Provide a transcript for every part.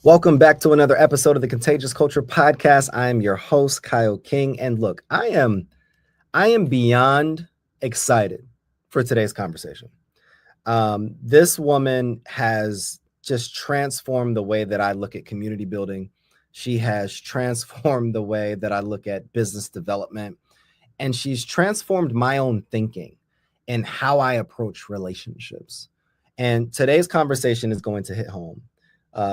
Welcome back to another episode of the Contagious Culture Podcast. I am your host, Kyle King, and look, I am beyond excited for today's conversation. This woman has just transformed the way that I look at community building. She has transformed the way that I look at business development, and she's transformed my own thinking and how I approach relationships. And today's conversation is going to hit home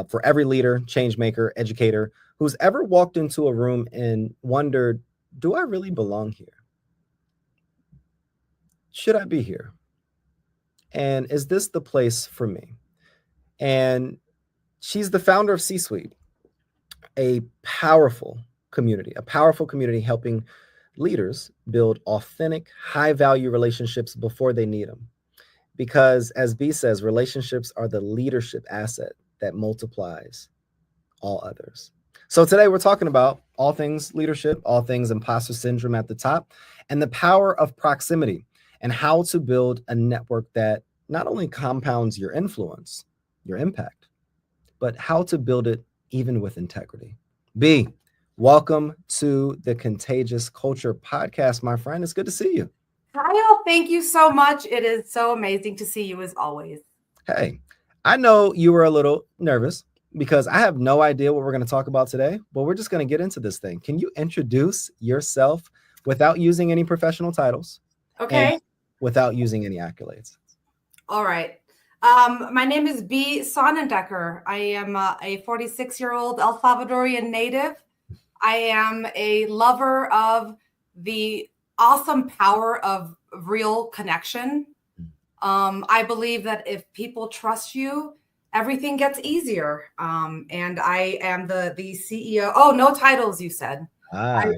for every leader, change maker, educator who's ever walked into a room and wondered, do I really belong here? Should I be here? And is this the place for me? And she's the founder of C-Suite, a powerful community helping leaders build authentic, high-value relationships before they need them. Because as B says, relationships are the leadership asset that multiplies all others. So today we're talking about all things leadership, all things imposter syndrome at the top, and the power of proximity and how to build a network that not only compounds your influence, your impact, but how to build it even with integrity. B, welcome to the Contagious Culture Podcast, my friend. It's good to see you. Kyle, thank you so much. It is so amazing to see you as always. Hey, I know you were a little nervous because I have no idea what we're going to talk about today, but we're just going to get into this thing. Can you introduce yourself without using any professional titles? Okay. And without using any accolades? All right. My name is B. Sonnendecker. I am a 46-year-old El Salvadorian native. I am a lover of the awesome power of real connection. I believe that if people trust you, everything gets easier. And I am the CEO. Oh, no titles, you said. No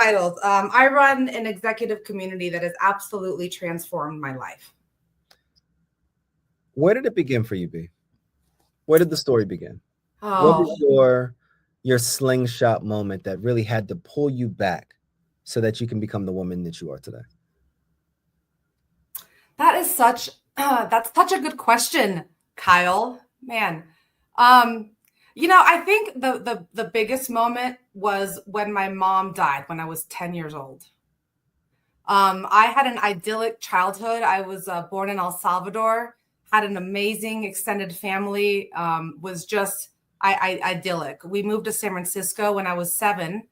titles. I run an executive community that has absolutely transformed my life. Where did it begin for you, B? Where did the story begin? Oh. What was your slingshot moment that really had to pull you back so that you can become the woman that you are today? That's such a good question, Kyle. Man. I think the biggest moment was when my mom died when I was 10 years old. I had an idyllic childhood. I was born in El Salvador, had an amazing extended family, was just idyllic. We moved to San Francisco when I was 7,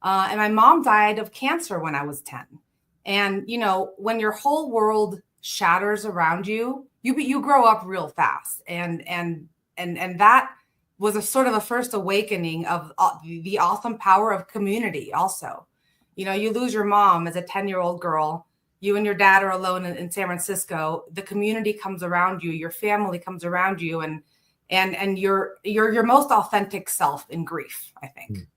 and my mom died of cancer when I was 10. And, when your whole world shatters around you, you grow up real fast. And that was a sort of a first awakening of the awesome power of community also. You lose your mom as a 10-year-old girl. You and your dad are alone in San Francisco. The community comes around you. Your family comes around you, and you're your most authentic self in grief, I think.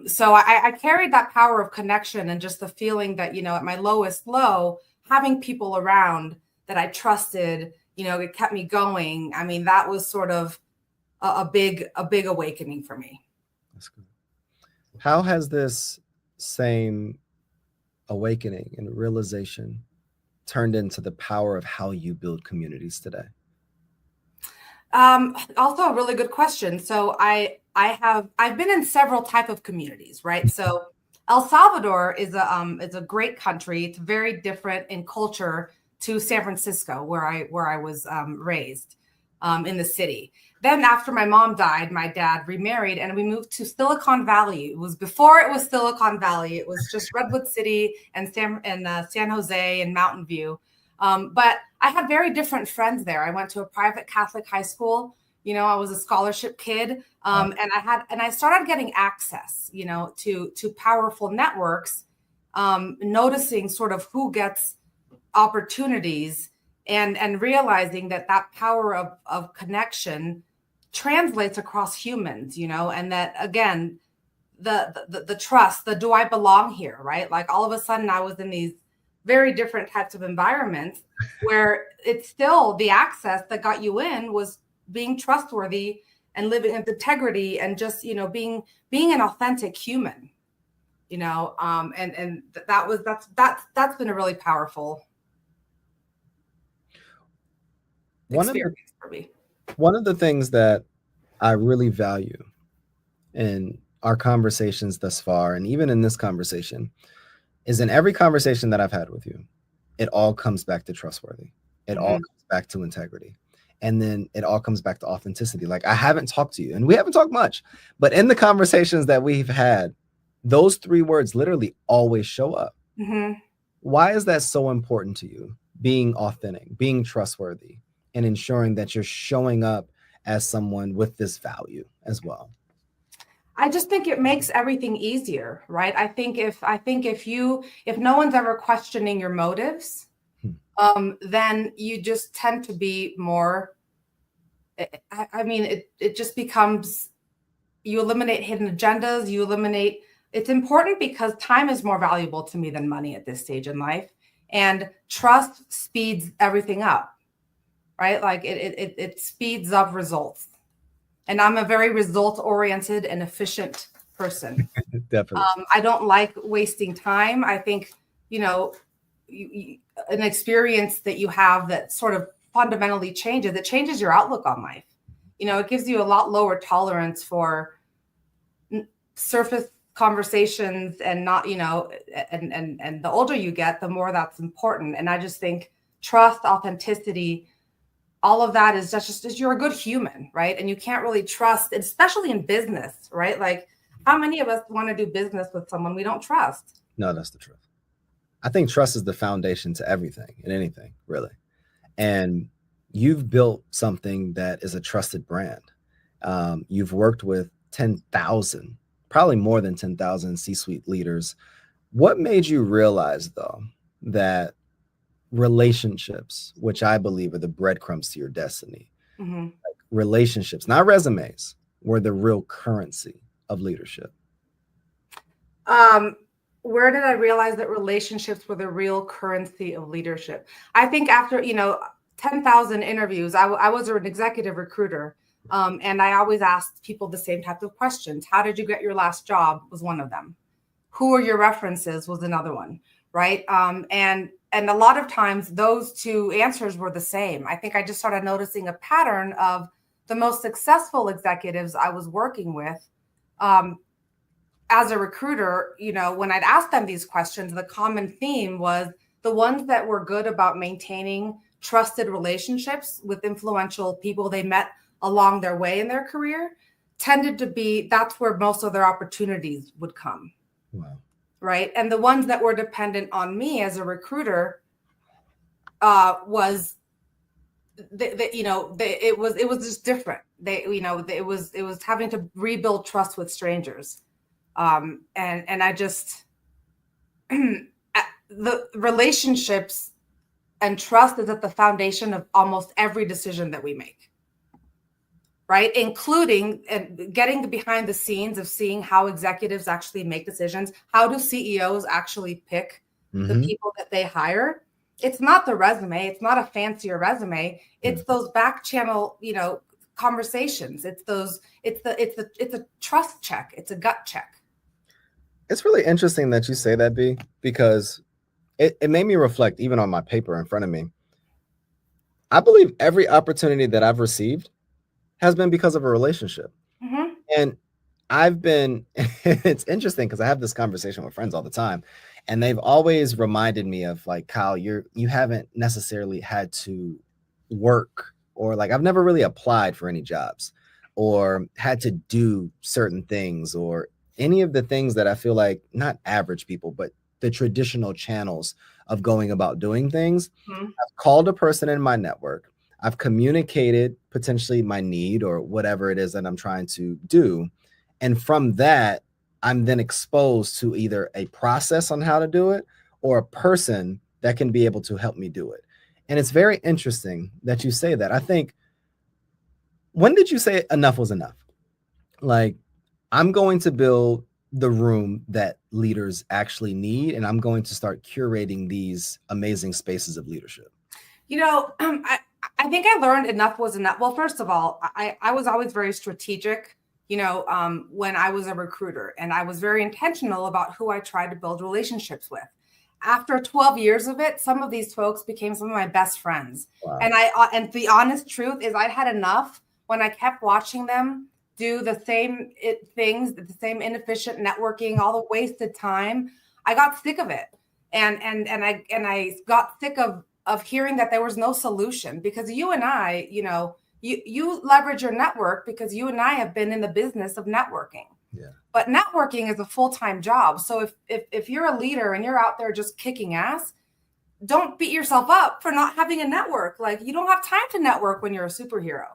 So I carried that power of connection and just the feeling that, at my lowest low, having people around that I trusted, it kept me going. I mean, that was sort of a big awakening for me. That's good. How has this same awakening and realization turned into the power of how you build communities today? Also a really good question. So I've been in several type of communities, right? So El Salvador is a great country. It's very different in culture to San Francisco, where I was raised in the city. Then after my mom died, my dad remarried and we moved to Silicon Valley. It was before it was Silicon Valley. It was just Redwood City and San Jose and Mountain View. But I had very different friends there. I went to a private Catholic high school. I was a scholarship kid. And I started getting access, to powerful networks, noticing sort of who gets opportunities and realizing that power of connection translates across humans, and that, again, the trust, the do I belong here, right? Like all of a sudden I was in these very different types of environments where it's still the access that got you in was being trustworthy and living with integrity and just, being an authentic human, and that's been a really powerful experience for me. One of the things that I really value in our conversations thus far, and even in this conversation, is in every conversation that I've had with you, it all comes back to trustworthy. It all Mhm. comes back to integrity. And then it all comes back to authenticity. Like I haven't talked to you and we haven't talked much, but in the conversations that we've had, those three words literally always show up. Mhm. Why is that so important to you? Being authentic, being trustworthy, and ensuring that you're showing up as someone with this value as well. I just think it makes everything easier, right? If no one's ever questioning your motives, Hmm. then you just tend to be more. I mean, it just becomes, you eliminate hidden agendas. It's important because time is more valuable to me than money at this stage in life, and trust speeds everything up, right? Like it speeds up results, and I'm a very result oriented and efficient person. Definitely. I don't like wasting time. I think, you know, an experience that you have that sort of fundamentally changes your outlook on life. It gives you a lot lower tolerance for surface conversations, and not, and the older you get, the more that's important. And I just think trust, authenticity, all of that is just you're a good human, right? And you can't really trust, especially in business, right? Like, how many of us want to do business with someone we don't trust? No, that's the truth. I think trust is the foundation to everything and anything, really. And you've built something that is a trusted brand. You've worked with 10,000, probably more than 10,000 C-suite leaders. What made you realize, though, that relationships, which I believe are the breadcrumbs to your destiny, Mm-hmm. relationships, not resumes, were the real currency of leadership? Where did I realize that relationships were the real currency of leadership? I think after 10,000 interviews, I was an executive recruiter, and I always asked people the same type of questions. How did you get your last job? Was one of them. Who are your references? Was another one, right? And a lot of times those two answers were the same. I think I just started noticing a pattern of the most successful executives I was working with. As a recruiter, when I'd ask them these questions, the common theme was the ones that were good about maintaining trusted relationships with influential people they met along their way in their career tended to be, that's where most of their opportunities would come. Wow. Right. And the ones that were dependent on me as a recruiter was it was just different. It was having to rebuild trust with strangers. And I just the relationships and trust is at the foundation of almost every decision that we make, right? Including and getting behind the scenes of seeing how executives actually make decisions. How do CEOs actually pick the Mm-hmm. people that they hire? It's not the resume. It's not a fancier resume. It's those back channel, conversations. It's a trust check. It's a gut check. It's really interesting that you say that, B, because it made me reflect even on my paper in front of me. I believe every opportunity that I've received has been because of a relationship. Mm-hmm. And it's interesting because I have this conversation with friends all the time, and they've always reminded me of like, Kyle, you haven't necessarily had to work, or like I've never really applied for any jobs or had to do certain things or any of the things that I feel like not average people, but the traditional channels of going about doing things. Mm-hmm. I've called a person in my network. I've communicated potentially my need or whatever it is that I'm trying to do. And from that, I'm then exposed to either a process on how to do it or a person that can be able to help me do it. And it's very interesting that you say that. I think, when did you say enough was enough? Like, I'm going to build the room that leaders actually need, and I'm going to start curating these amazing spaces of leadership. I think I learned enough was enough. Well, first of all, I was always very strategic, when I was a recruiter, and I was very intentional about who I tried to build relationships with. after 12 years of it, some of these folks became some of my best friends. Wow. And the honest truth is I had enough when I kept watching them do the same things, the same inefficient networking, all the wasted time. I got sick of it. And I got sick of hearing that there was no solution, because you and I, you leverage your network because you and I have been in the business of networking. Yeah. But networking is a full-time job. So if you're a leader and you're out there just kicking ass, don't beat yourself up for not having a network. Like, you don't have time to network when you're a superhero.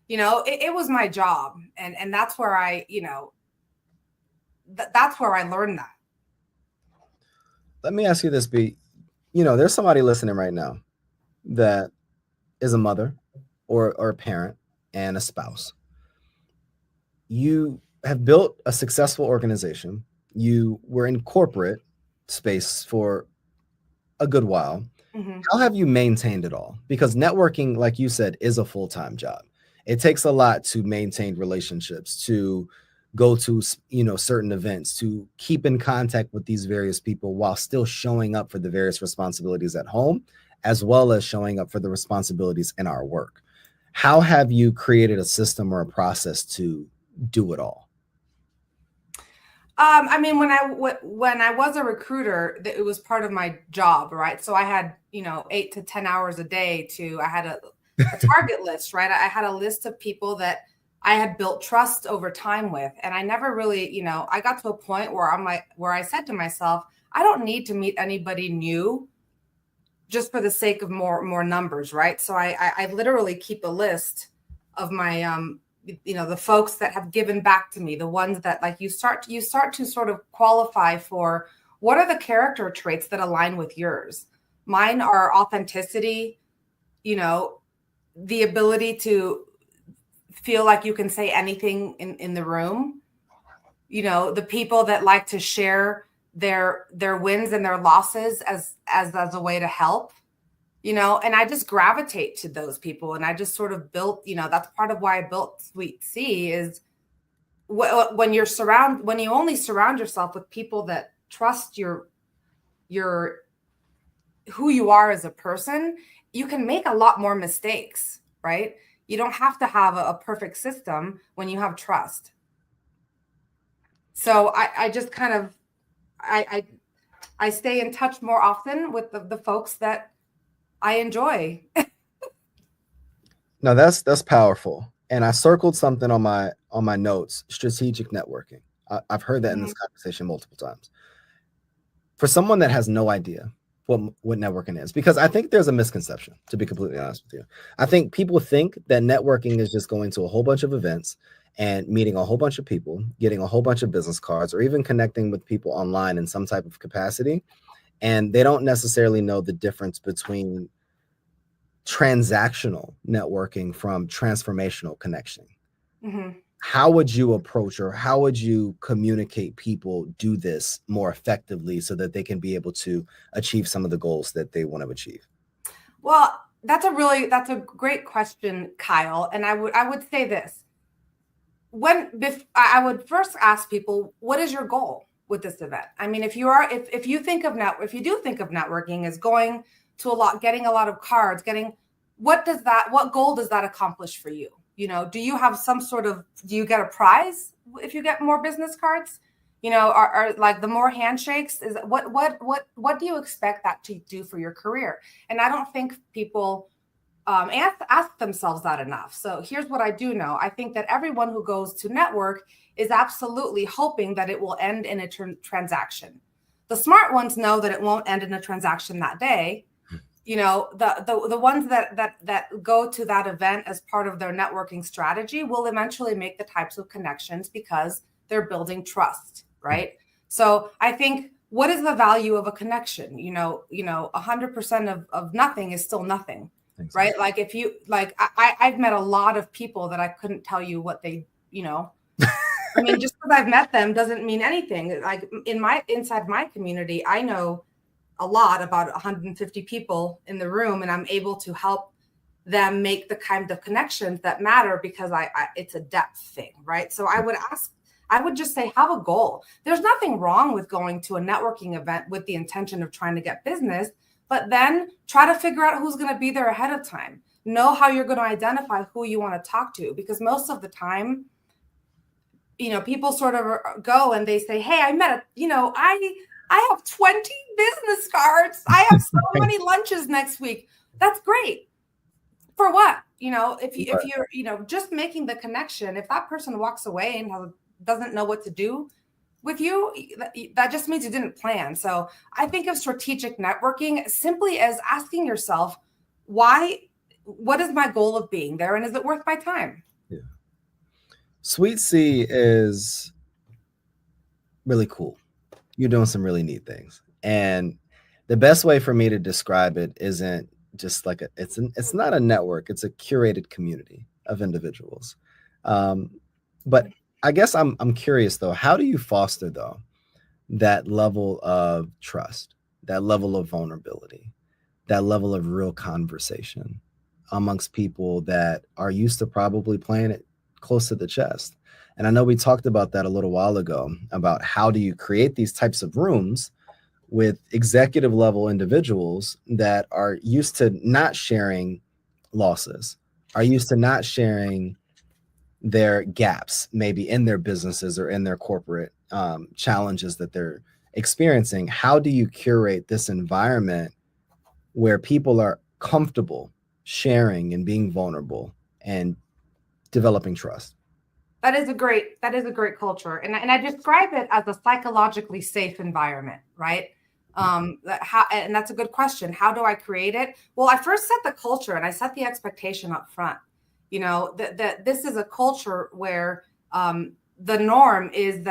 It was my job. And that's where that's where I learned that. Let me ask you this, B. There's somebody listening right now that is a mother or a parent and a spouse. You have built a successful organization. You were in corporate space for a good while. Mm-hmm. How have you maintained it all? Because networking, like you said, is a full-time job. It takes a lot to maintain relationships, to go to, certain events, to keep in contact with these various people while still showing up for the various responsibilities at home, as well as showing up for the responsibilities in our work. How have you created a system or a process to do it all? When I was a recruiter, it was part of my job, right? So I had, 8 to 10 hours a day I had a target list, right? I had a list of people that I had built trust over time with. And I never really, I got to a point where I said to myself, I don't need to meet anybody new just for the sake of more numbers, right? So I literally keep a list of my, the folks that have given back to me, the ones that, like, you start to sort of qualify for what are the character traits that align with yours. Mine are authenticity, the ability to feel like you can say anything in the room, the people that like to share their wins and their losses as a way to help, and I just gravitate to those people. And I just sort of built, that's part of why I built SuiteC, is when you only surround yourself with people that trust your who you are as a person, you can make a lot more mistakes, right? You don't have to have a perfect system when you have trust. So I just kind of, I stay in touch more often with the folks that I enjoy. No, that's powerful. And I circled something on my notes: strategic networking. I've heard that in this conversation multiple times. For someone that has no idea what networking is, because I think there's a misconception, to be completely honest with you. I think people think that networking is just going to a whole bunch of events and meeting a whole bunch of people, getting a whole bunch of business cards, or even connecting with people online in some type of capacity. And they don't necessarily know the difference between transactional networking from transformational connection. Mm-hmm. How would you approach, or how would you communicate people do this more effectively so that they can be able to achieve some of the goals that they want to achieve? Well, that's a great question, Kyle. And I would say this: I would first ask people, what is your goal with this event? I mean, if you do think of networking as going to getting a lot of cards, what goal does that accomplish for you? Do you have do you get a prize if you get more business cards? Are like the more handshakes, is what do you expect that to do for your career? And I don't think people ask themselves that enough. So here's what I do know. I think that everyone who goes to network is absolutely hoping that it will end in a transaction. The smart ones know that it won't end in a transaction that day. The ones that go to that event as part of their networking strategy will eventually make the types of connections because they're building trust, right? So I think, what is the value of a connection? 100% of nothing is still nothing, right? Like, if you I've met a lot of people that I couldn't tell you what they, I mean, just because I've met them doesn't mean anything. Like, inside my community, I know a lot about 150 people in the room, and I'm able to help them make the kind of connections that matter because it's a depth thing, right? So I I would just say, have a goal. There's nothing wrong with going to a networking event with the intention of trying to get business, but then try to figure out who's going to be there ahead of time. Know how you're going to identify who you want to talk to, because most of the time, people sort of go and they say, hey, I met I have 20 business cards. I have so many lunches next week. That's great. For what? If you're just making the connection, if that person walks away and doesn't know what to do with you, that just means you didn't plan. So I think of strategic networking simply as asking yourself, what is my goal of being there? And is it worth my time? Yeah. SuiteC is really cool. You're doing some really neat things. And the best way for me to describe it isn't just like it's not a network. It's a curated community of individuals. But I guess I'm curious though, how do you foster though that level of trust, that level of vulnerability, that level of real conversation amongst people that are used to probably playing it close to the chest? And I know we talked about that a little while ago, about how do you create these types of rooms with executive level individuals that are used to not sharing losses, are used to not sharing their gaps, maybe in their businesses or in their corporate challenges that they're experiencing. How do you curate this environment where people are comfortable sharing and being vulnerable and developing trust? That is a great culture. And I describe it as a psychologically safe environment, right? And that's a good question. How do I create it? Well, I first set the culture and I set the expectation up front. That this is a culture where the norm is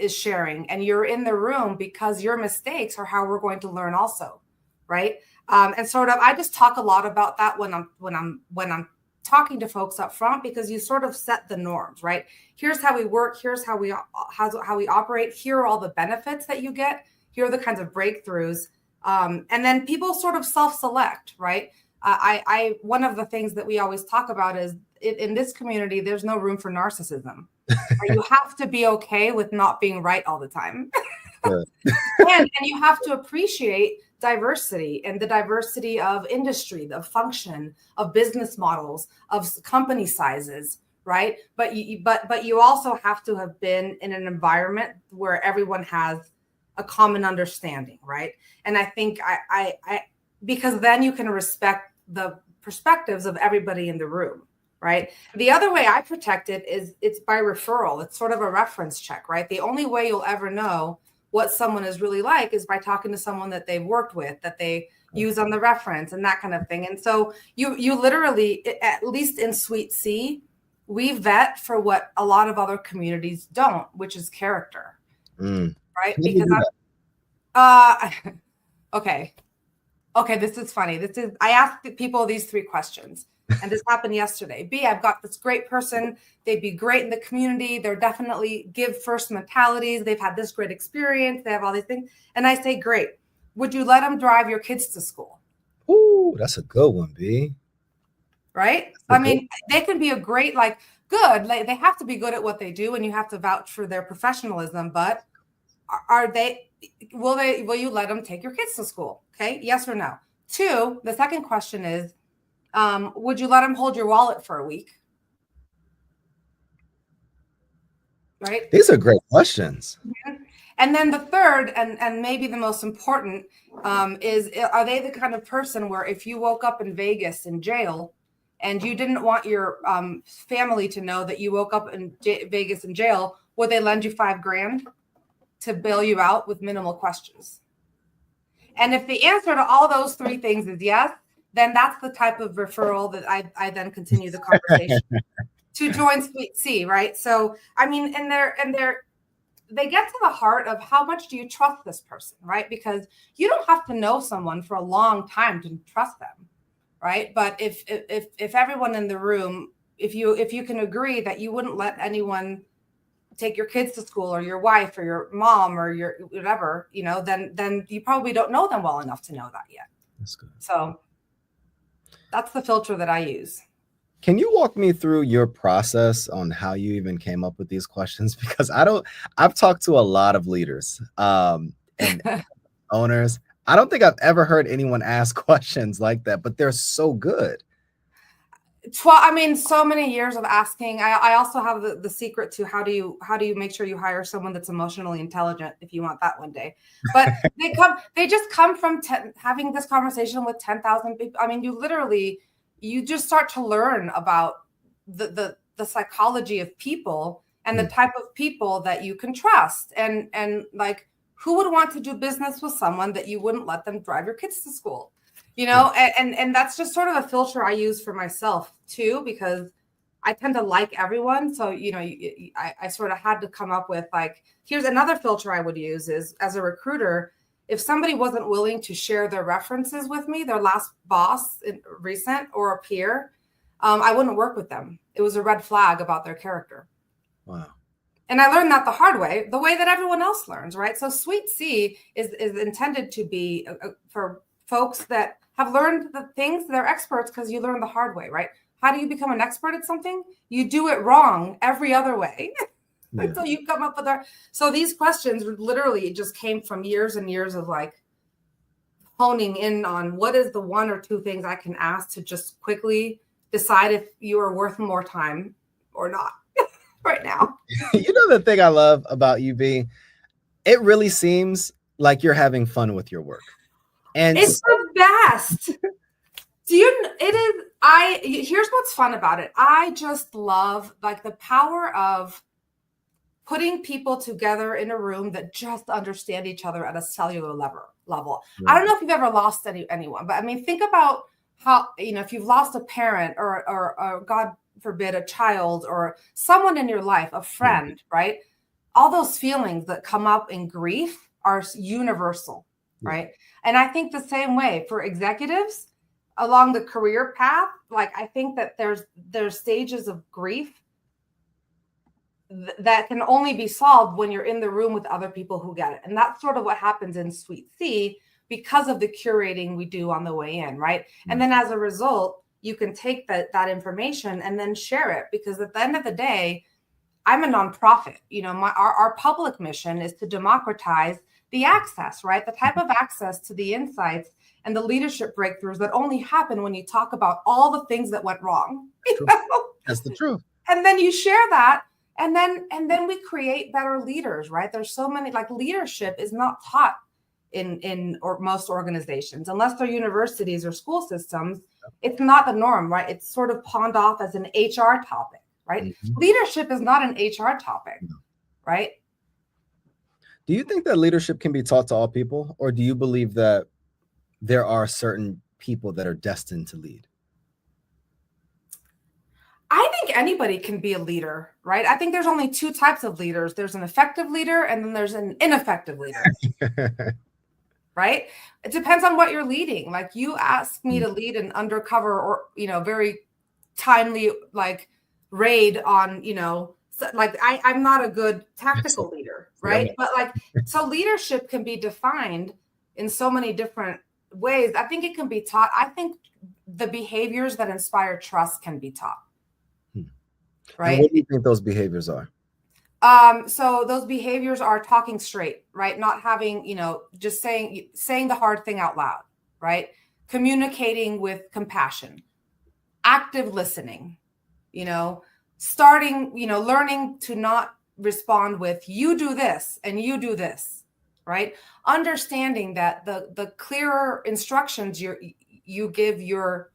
sharing, and you're in the room because your mistakes are how we're going to learn also, right? And sort of, I just talk a lot about that when I'm talking to folks up front, because you sort of set the norms, right? Here's how we work. Here's how we operate. Here are all the benefits that you get. Here are the kinds of breakthroughs. And then people sort of self-select, right? One of the things that we always talk about is in this community, there's no room for narcissism. You have to be okay with not being right all the time. and you have to appreciate diversity and the diversity of industry, of function, of business models, of company sizes, right? But you also have to have been in an environment where everyone has a common understanding, right? And I think I because then you can respect the perspectives of everybody in the room, right? The other way I protect it is it's by referral. It's sort of a reference check, right? The only way you'll ever know what someone is really like is by talking to someone that they've worked with, that they use on the reference and that kind of thing. And so you literally, at least in SuiteC, we vet for what a lot of other communities don't, which is character, right? Because okay, this is funny. I asked people these 3 questions, and this happened yesterday. B, I've got this great person. They'd be great in the community. They're definitely give first mentalities. They've had this great experience. They have all these things. And I say, great. Would you let them drive your kids to school? Ooh, that's a good one, B. Right? I mean, they can be good. Like, they have to be good at what they do, and you have to vouch for their professionalism. But will you let them take your kids to school? Okay. Yes or no? 2, the second question is, would you let them hold your wallet for a week? Right? These are great questions. Mm-hmm. And then the third, and maybe the most important, is, are they the kind of person where if you woke up in Vegas in jail and you didn't want your family to know that you woke up in Vegas in jail, would they lend you $5,000 to bail you out with minimal questions? And if the answer to all those 3 things is yes, then that's the type of referral that I then continue the conversation to join SuiteC, right? So, I mean, they get to the heart of how much do you trust this person, right? Because you don't have to know someone for a long time to trust them, right? But if everyone in the room, if you can agree that you wouldn't let anyone take your kids to school, or your wife or your mom or your whatever, then you probably don't know them well enough to know that yet. That's good. So that's the filter that I use. Can you walk me through your process on how you even came up with these questions? Because I've talked to a lot of leaders and owners. I don't think I've ever heard anyone ask questions like that, but they're so good. I mean, so many years of asking. I also have the secret to how do you make sure you hire someone that's emotionally intelligent if you want that one day. But they just come from having this conversation with 10,000 people. I mean, you just start to learn about the psychology of people and the type of people that you can trust, and like, who would want to do business with someone that you wouldn't let them drive your kids to school? And that's just sort of a filter I use for myself too, because I tend to like everyone. So, I sort of had to come up with, like, here's another filter I would use is, as a recruiter, if somebody wasn't willing to share their references with me, their last boss, recent, or a peer, I wouldn't work with them. It was a red flag about their character. Wow. And I learned that the hard way, the way that everyone else learns, right? So SuiteC is intended to be for folks that have learned the things, they're experts, because you learn the hard way, right? How do you become an expert at something? You do it wrong every other way. Yeah. Until you come up with so these questions literally just came from years and years of, like, honing in on what is the one or two things I can ask to just quickly decide if you are worth more time or not right now. You know, the thing I love about you, B, it really seems like you're having fun with your work. And it's the best. Here's what's fun about it. I just love, like, the power of putting people together in a room that just understand each other at a cellular level. I don't know if you've ever lost anyone, but I mean, think about how, if you've lost a parent or God forbid, a child or someone in your life, a friend, right? All those feelings that come up in grief are universal, right? And I think the same way for executives along the career path. Like, I think that there's stages of grief that can only be solved when you're in the room with other people who get it. And that's sort of what happens in SuiteC because of the curating we do on the way in, right? And then as a result, you can take that information and then share it, because at the end of the day, I'm a nonprofit. Our public mission is to democratize the access, right? The type of access to the insights and the leadership breakthroughs that only happen when you talk about all the things that went wrong. That's the truth. And then you share that, and then we create better leaders, right? There's so many, like, leadership is not taught in most organizations, unless they're universities or school systems. It's not the norm, right? It's sort of pawned off as an HR topic, right? Mm-hmm. Leadership is not an HR topic, right? Do you think that leadership can be taught to all people, or do you believe that there are certain people that are destined to lead? I think anybody can be a leader, right? I think there's only two types of leaders. There's an effective leader, and then there's an ineffective leader. Right? It depends on what you're leading. Like, you ask me to lead an undercover or, very timely, like, raid on, like, I'm not a good tactical leader, right? But, like, so leadership can be defined in so many different ways. I think it can be taught. I think the behaviors that inspire trust can be taught. Right? And what do you think those behaviors are? So those behaviors are talking straight, right? Not having, just saying the hard thing out loud, right? Communicating with compassion, active listening, starting, learning to not respond with, you do this and you do this, right? Understanding that the clearer instructions you give your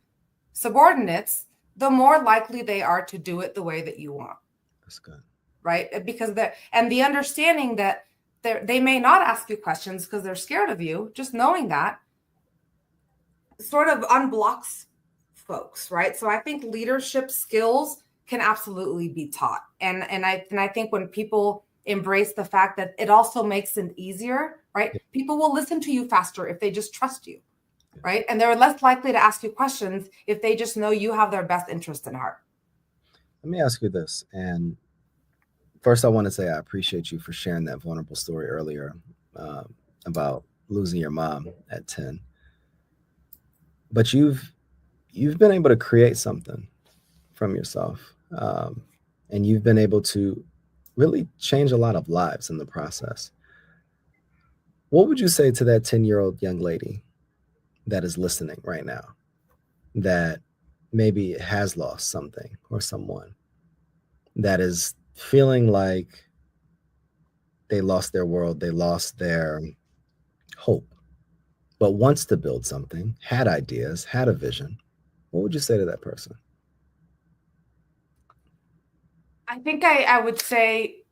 subordinates, the more likely they are to do it the way that you want. That's good. Right? Because the understanding that they may not ask you questions because they're scared of you, just knowing that sort of unblocks folks, right? So I think leadership skills can absolutely be taught. And I think when people embrace the fact that it also makes it easier, right? Yeah. People will listen to you faster if they just trust you. Right? And they're less likely to ask you questions if they just know you have their best interest in heart. Let me ask you this. And first, I want to say I appreciate you for sharing that vulnerable story earlier about losing your mom at 10. But you've been able to create something from yourself. And you've been able to really change a lot of lives in the process. What would you say to that 10-year-old young lady that is listening right now that maybe has lost something or someone, that is feeling like they lost their world, they lost their hope, but wants to build something, had ideas, had a vision? What would you say to that person? I think I would say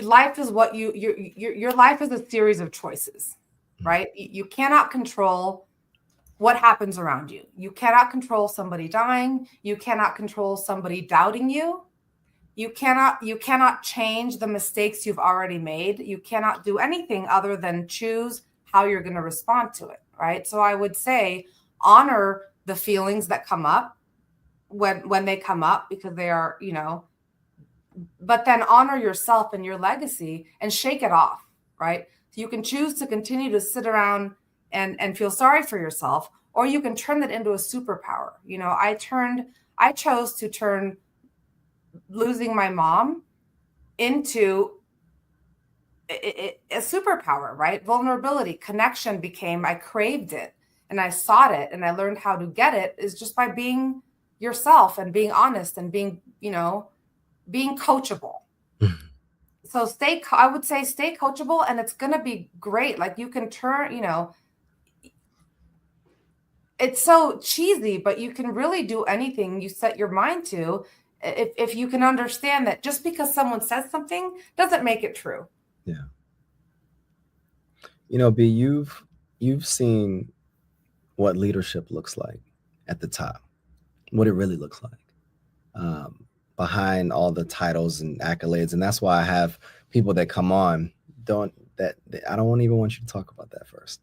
life is what your life is a series of choices, right? You cannot control what happens around you. You cannot control somebody dying. You cannot control somebody doubting you. You cannot change the mistakes you've already made. You cannot do anything other than choose how you're going to respond to it, right? So I would say honor the feelings that come up when they come up, because they are, but then honor yourself and your legacy and shake it off, right? So you can choose to continue to sit around and feel sorry for yourself, or you can turn it into a superpower. I chose to turn losing my mom into a superpower, right? Vulnerability, connection I craved it and I sought it, and I learned how to get it is just by being yourself and being honest and being coachable. So I would say stay coachable, and it's going to be great. Like, you can turn, it's so cheesy, but you can really do anything you set your mind to, if you can understand that just because someone says something doesn't make it true. Yeah. B, you've seen what leadership looks like at the top, what it really looks like, behind all the titles and accolades. And that's why I have people that come on, I don't even want you to talk about that first.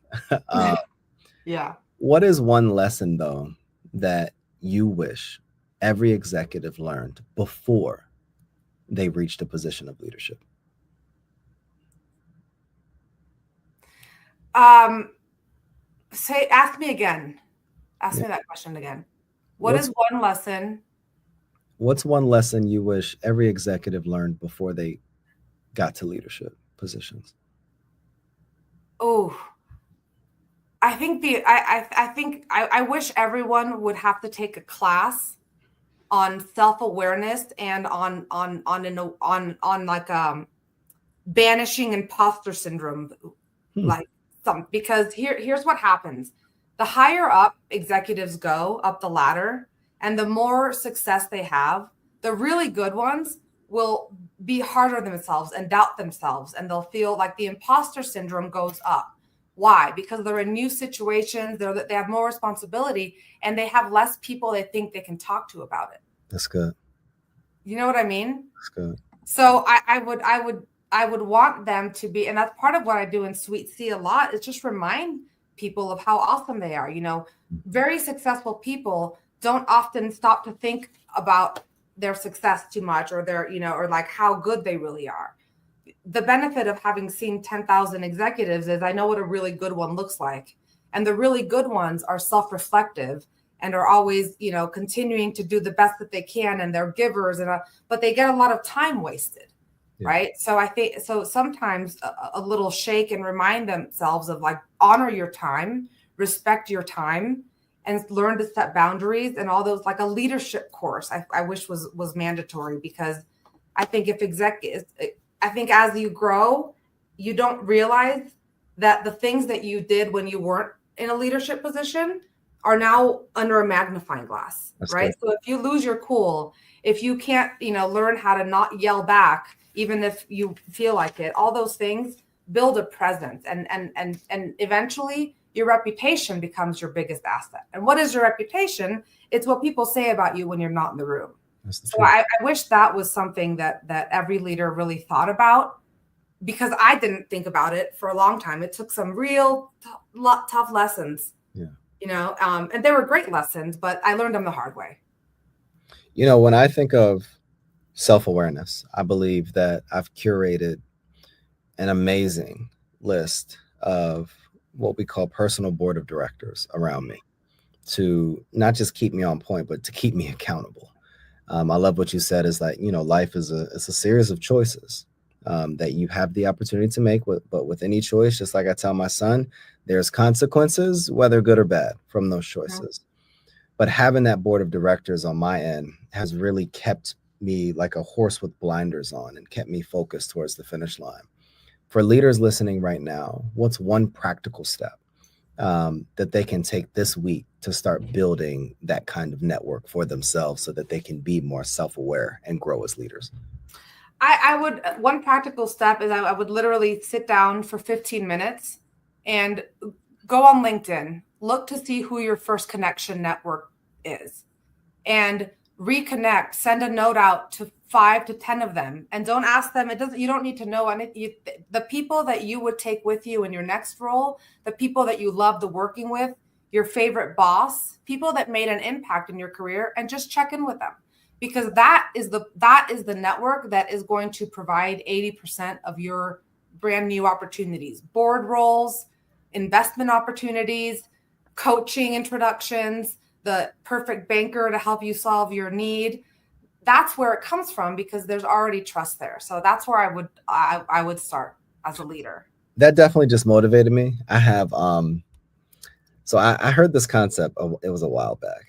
Yeah. What is one lesson, though, that you wish every executive learned before they reached a position of leadership? Ask me again. Ask me that question again. What's one lesson? What's one lesson you wish every executive learned before they got to leadership positions? Oh, I think I wish everyone would have to take a class on self-awareness and on banishing imposter syndrome, because here's what happens. The higher up executives go up the ladder and the more success they have, the really good ones will be harder on themselves and doubt themselves, and they'll feel like the imposter syndrome goes up. Why? Because they're in new situations, they have more responsibility, and they have less people they think they can talk to about it. That's good. You know what I mean? That's good. So I would want them to be, and that's part of what I do in SuiteC a lot, is just remind people of how awesome they are. Very successful people don't often stop to think about their success too much, or or like how good they really are. The benefit of having seen 10,000 executives is I know what a really good one looks like. And the really good ones are self-reflective and are always, continuing to do the best that they can. And they're givers, but they get a lot of time wasted. Yeah. Right. So I think, sometimes a little shake and remind themselves of, like, honor your time, respect your time, and learn to set boundaries, and all those, like a leadership course I wish was mandatory, because I think I think as you grow, you don't realize that the things that you did when you weren't in a leadership position are now under a magnifying glass. That's right. Good. So if you lose your cool, if you can't, learn how to not yell back, even if you feel like it, all those things build a presence, and eventually your reputation becomes your biggest asset. And what is your reputation? It's what people say about you when you're not in the room. So I wish that was something that every leader really thought about, because I didn't think about it for a long time. It took some real tough lessons, and they were great lessons, but I learned them the hard way. When I think of self-awareness, I believe that I've curated an amazing list of what we call personal board of directors around me. to not just keep me on point, but to keep me accountable. I love what you said is that, life is a series of choices that you have the opportunity to make, but with any choice, just like I tell my son, there's consequences, whether good or bad, from those choices. But having that board of directors on my end has really kept me like a horse with blinders on and kept me focused towards the finish line. For leaders listening right now, what's one practical step that they can take this week to start building that kind of network for themselves so that they can be more self-aware and grow as leaders? I would, one practical step is I would literally sit down for 15 minutes and go on LinkedIn, look to see who your first connection network is, and reconnect, send a note out to 5 to 10 of them, and don't ask them. You don't need to know anything. The people that you would take with you in your next role, the people that you love the working with, your favorite boss, people that made an impact in your career, and just check in with them. Because that is the network that is going to provide 80% of your brand new opportunities, board roles, investment opportunities, coaching introductions, the perfect banker to help you solve your need. That's where it comes from, because there's already trust there. So that's where I would start as a leader. That definitely just motivated me. I have so I heard this concept. It was a while back,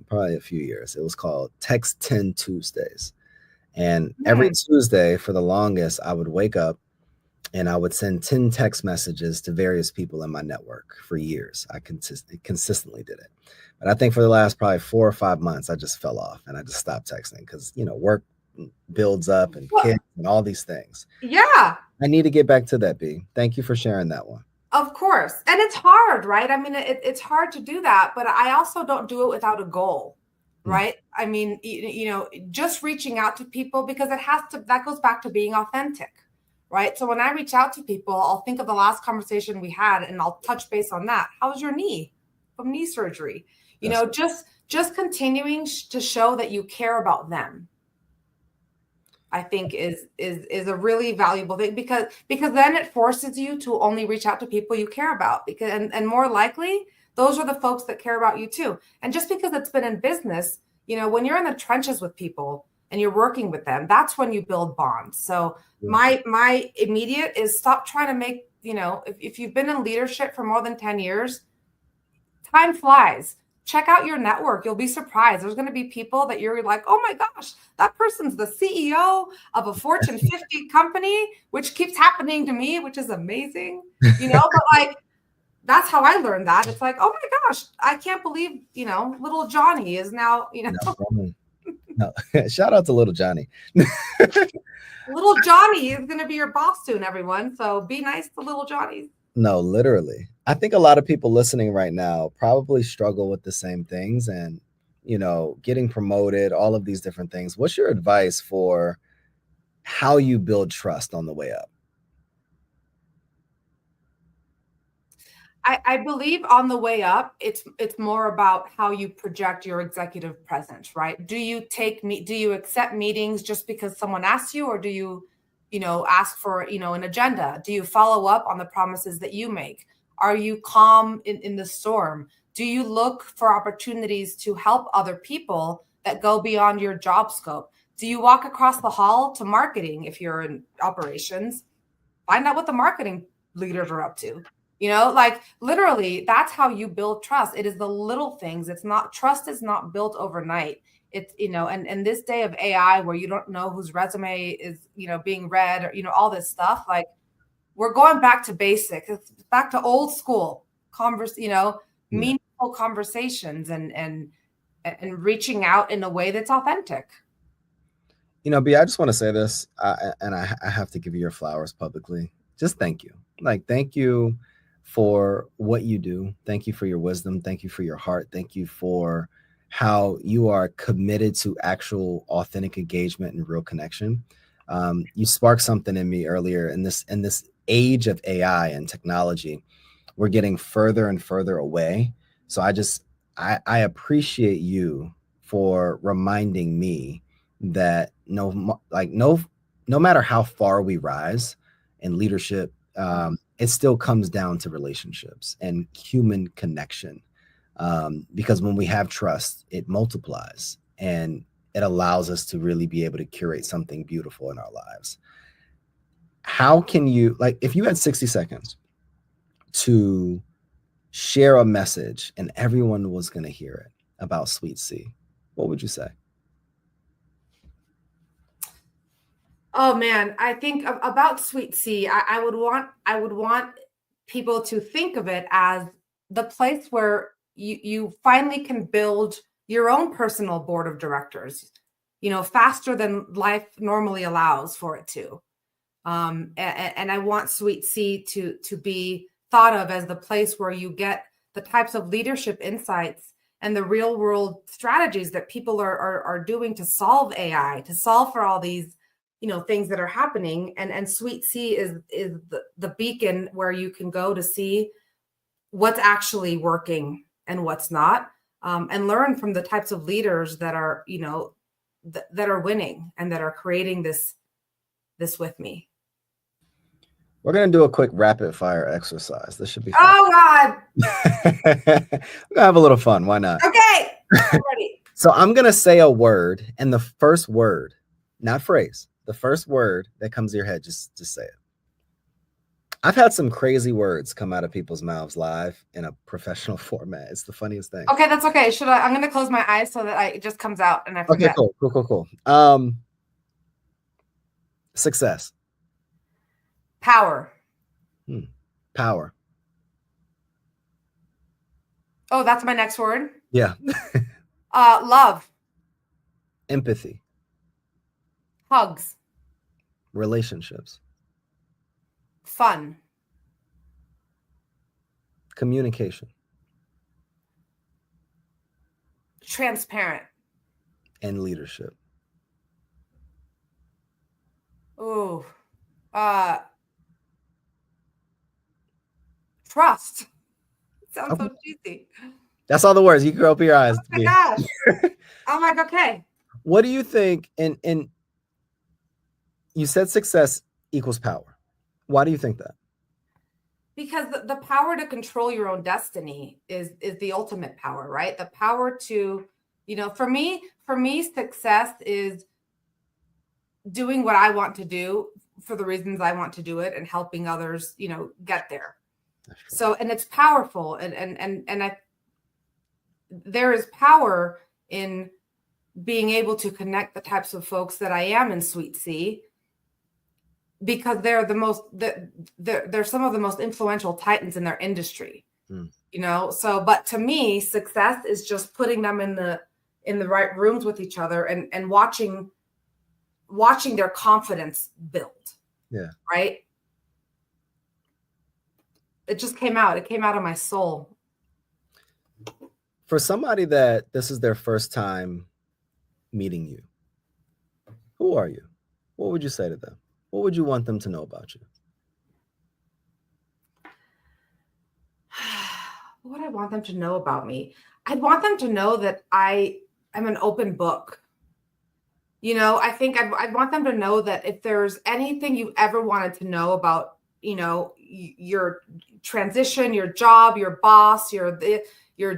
probably a few years. It was called Text 10 Tuesdays. And every Tuesday for the longest, I would wake up and I would send 10 text messages to various people in my network for years. I consistently did it. But I think for the last probably 4 or 5 months, I just fell off and I just stopped texting because, work builds up and kids and all these things. Yeah. I need to get back to that, B. Thank you for sharing that one. Of course. And it's hard, right? I mean, it's hard to do that, but I also don't do it without a goal, right? I mean, just reaching out to people, because that goes back to being authentic, right? So when I reach out to people, I'll think of the last conversation we had and I'll touch base on that. How's your knee from knee surgery? Just continuing to show that you care about them, I think is a really valuable thing, because then it forces you to only reach out to people you care about, and more likely those are the folks that care about you too. And just because it's been in business, when you're in the trenches with people and you're working with them, that's when you build bonds. So my immediate is stop trying to make, if you've been in leadership for more than 10 years, time flies. Check out your network. You'll be surprised. There's going to be people that you're like, oh my gosh, that person's the CEO of a Fortune 50 company, which keeps happening to me, which is amazing. But like, that's how I learned that. It's like, oh my gosh, I can't believe, little Johnny is now, No. Shout out to little Johnny. Little Johnny is going to be your boss soon, everyone. So be nice to little Johnny. No, literally. I think a lot of people listening right now probably struggle with the same things and, getting promoted, all of these different things. What's your advice for how you build trust on the way up? I believe on the way up, it's more about how you project your executive presence, right? Do you accept meetings just because someone asks you, or do you, ask for, an agenda? Do you follow up on the promises that you make? Are you calm in the storm? Do you look for opportunities to help other people that go beyond your job scope? Do you walk across the hall to marketing if you're in operations? Find out what the marketing leaders are up to. Like literally, that's how you build trust. It is the little things. Trust is not built overnight. It's, and this day of AI where you don't know whose resume is, being read, or, all this stuff, like we're going back to basics. It's back to old school meaningful conversations and reaching out in a way that's authentic. B, I just want to say this, and I have to give you your flowers publicly. Just thank you. Thank you for what you do. Thank you for your wisdom. Thank you for your heart. Thank you for how you are committed to actual authentic engagement and real connection. You sparked something in me earlier. In this age of AI and technology, we're getting further and further away. So I appreciate you for reminding me that no matter how far we rise in leadership, it still comes down to relationships and human connection. Because when we have trust, it multiplies and it allows us to really be able to curate something beautiful in our lives. How can you, like, if you had 60 seconds to share a message and everyone was going to hear it about SuiteC, what would you say? Oh man, I think about SuiteC, I would want people to think of it as the place where you finally can build your own personal board of directors, faster than life normally allows for it to. And I want SuiteC to be thought of as the place where you get the types of leadership insights and the real world strategies that people are doing to solve AI, to solve for all these things that are happening. And SuiteC is the beacon where you can go to see what's actually working and what's not, and learn from the types of leaders that are that are winning and that are creating this with me. We're going to do a quick rapid fire exercise. This should be fun. Oh God. We're going to have a little fun. Why not? Okay. I'm ready. So I'm going to say a word, and the first word, not phrase, the first word that comes to your head, just say it. I've had some crazy words come out of people's mouths live in a professional format. It's the funniest thing. Okay, that's okay. I'm going to close my eyes so that it just comes out and I forget. Okay, cool. Success. Power. Power. Oh, that's my next word? Yeah. Love. Empathy. Hugs. Relationships. Fun. Communication. Transparent. And leadership. Ooh. Trust. Sounds so cheesy. That's all the words. You can open your eyes. Oh my gosh. I'm like, okay. What do you think? And you said success equals power. Why do you think that? Because the power to control your own destiny is the ultimate power, right? The power to, for me, success is doing what I want to do for the reasons I want to do it and helping others, get there. So, and it's powerful. And there is power in being able to connect the types of folks that I am in SuiteC, because they're they're some of the most influential titans in their industry, so, but to me, success is just putting them in the right rooms with each other and watching their confidence build. Yeah. Right. It just came out. It came out of my soul. For somebody that this is their first time meeting you, who are you? What would you say to them? What would you want them to know about you? What would I want them to know about me? I'd want them to know that I am an open book. I think I'd want them to know that if there's anything you ever wanted to know about, your transition, your job, your boss, your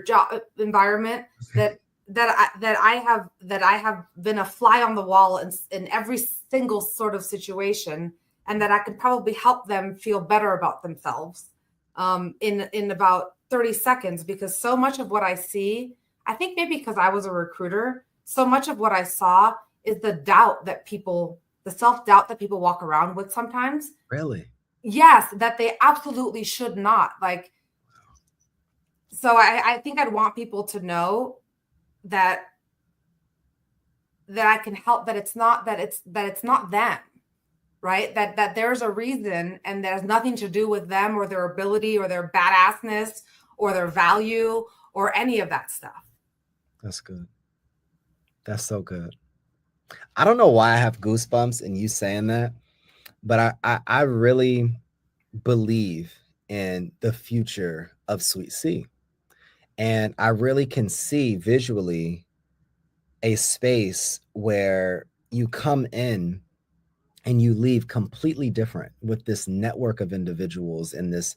job environment, that I have been a fly on the wall in every single sort of situation, and that I could probably help them feel better about themselves in about 30 seconds, because so much of what I see, I think maybe because I was a recruiter, so much of what I saw is the self-doubt that people walk around with sometimes. Really? Yes, that they absolutely should not. So I think I'd want people to know that I can help, that it's not them, right? That there's a reason, and there's nothing to do with them or their ability or their badassness or their value or any of that stuff. That's good. That's so good. I don't know why I have goosebumps in you saying that, but I really believe in the future of SuiteC. And I really can see visually a space where you come in and you leave completely different with this network of individuals and this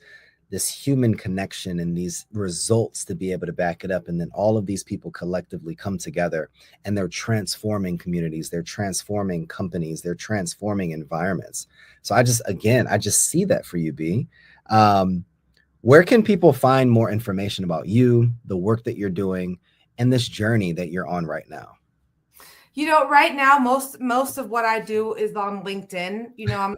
this human connection and these results to be able to back it up. And then all of these people collectively come together and they're transforming communities, they're transforming companies, they're transforming environments. So I just see that for you, B. Where can people find more information about you, the work that you're doing, and this journey that you're on right now? Right now, most of what I do is on LinkedIn.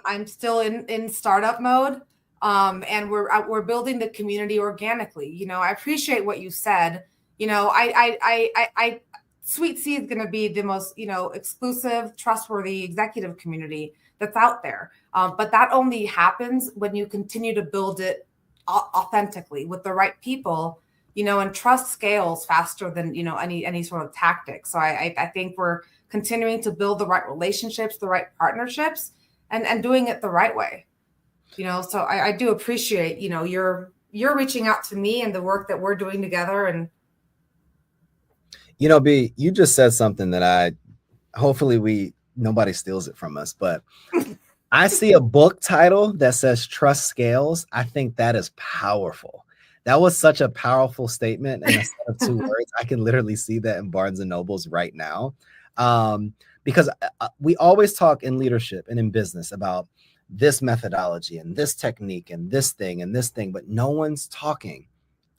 I'm still in startup mode. And we're building the community organically. I appreciate what you said. I SuiteC is going to be the most, exclusive, trustworthy executive community that's out there. But that only happens when you continue to build it authentically with the right people, and trust scales faster than, any sort of tactic. So I think we're continuing to build the right relationships, the right partnerships, and doing it the right way. So I do appreciate, you're reaching out to me and the work that we're doing together. And B, you just said something that hopefully nobody steals it from us, but I see a book title that says Trust Scales. I think that is powerful. That was such a powerful statement in a set of 2 words. I can literally see that in Barnes and Nobles right now. Because we always talk in leadership and in business about this methodology and this technique and this thing, but no one's talking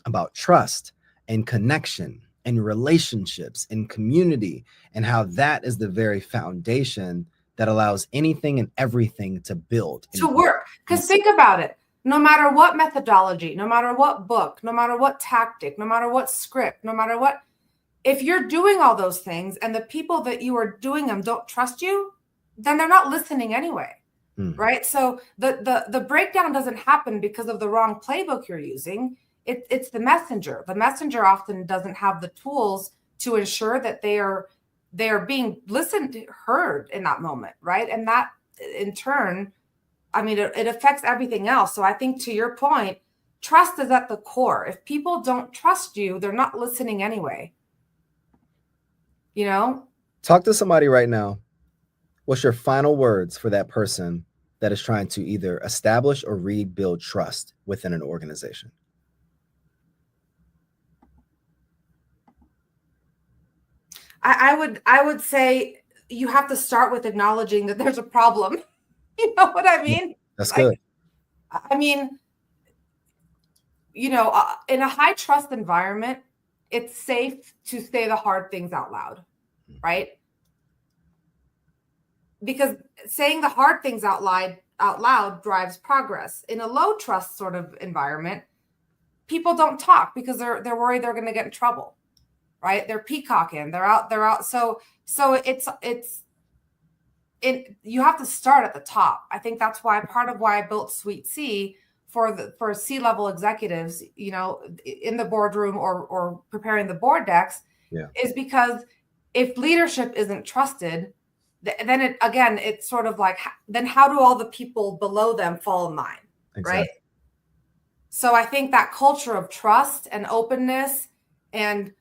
about trust and connection and relationships and community and how that is the very foundation that allows anything and everything to build. To work. Because think about it. No matter what methodology, no matter what book, no matter what tactic, no matter what script, no matter what, if you're doing all those things and the people that you are doing them don't trust you, then they're not listening anyway. Right. So the breakdown doesn't happen because of the wrong playbook you're using. It's the messenger. The messenger often doesn't have the tools to ensure that they are being listened to, heard in that moment. Right. And that in turn, it affects everything else. So I think, to your point, trust is at the core. If people don't trust you, they're not listening anyway. Talk to somebody right now. What's your final words for that person that is trying to either establish or rebuild trust within an organization? I would say you have to start with acknowledging that there's a problem. You know what I mean? That's good. In a high trust environment, it's safe to say the hard things out loud, right? Because saying the hard things out loud drives progress. In a low trust sort of environment, people don't talk because they're worried they're going to get in trouble, right? They're peacocking. They're out. So you have to start at the top. I think that's part of why I built SuiteC for C-level executives, in the boardroom or preparing the board decks, is because if leadership isn't trusted, then it's sort of like, then how do all the people below them fall in line? Exactly. Right? So I think that culture of trust and openness and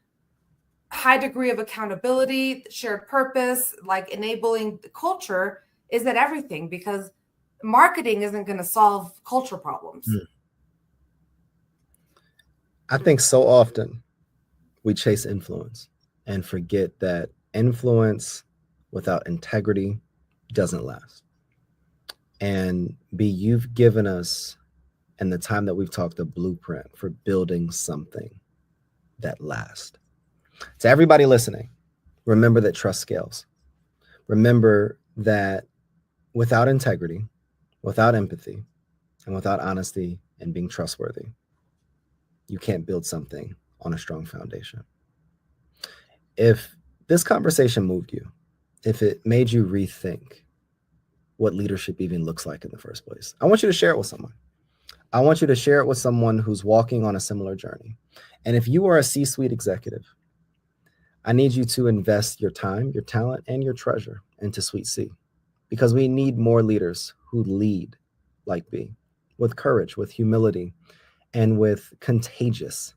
high degree of accountability, shared purpose, like enabling the culture, is at everything, because marketing isn't going to solve culture problems. I think so often we chase influence and forget that influence without integrity doesn't last. And B, you've given us, in the time that we've talked, a blueprint for building something that lasts. To everybody listening, remember that trust scales. Remember that without integrity, without empathy, and without honesty and being trustworthy, you can't build something on a strong foundation. If this conversation moved you, if it made you rethink what leadership even looks like in the first place, I want you to share it with someone. I want you to share it with someone who's walking on a similar journey. And if you are a C-suite executive, I need you to invest your time, your talent, and your treasure into SuiteC, because we need more leaders who lead like B, with courage, with humility, and with contagious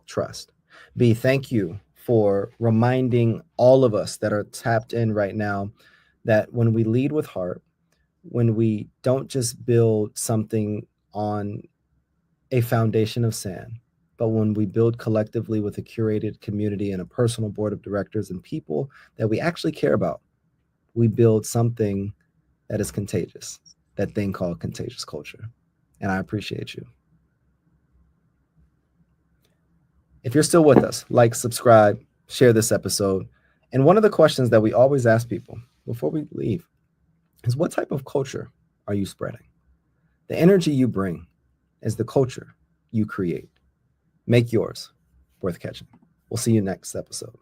trust. B, thank you for reminding all of us that are tapped in right now that when we lead with heart, when we don't just build something on a foundation of sand. But when we build collectively with a curated community and a personal board of directors and people that we actually care about, we build something that is contagious, that thing called contagious culture. And I appreciate you. If you're still with us, like, subscribe, share this episode. And one of the questions that we always ask people before we leave is, what type of culture are you spreading? The energy you bring is the culture you create. Make yours worth catching. We'll see you next episode.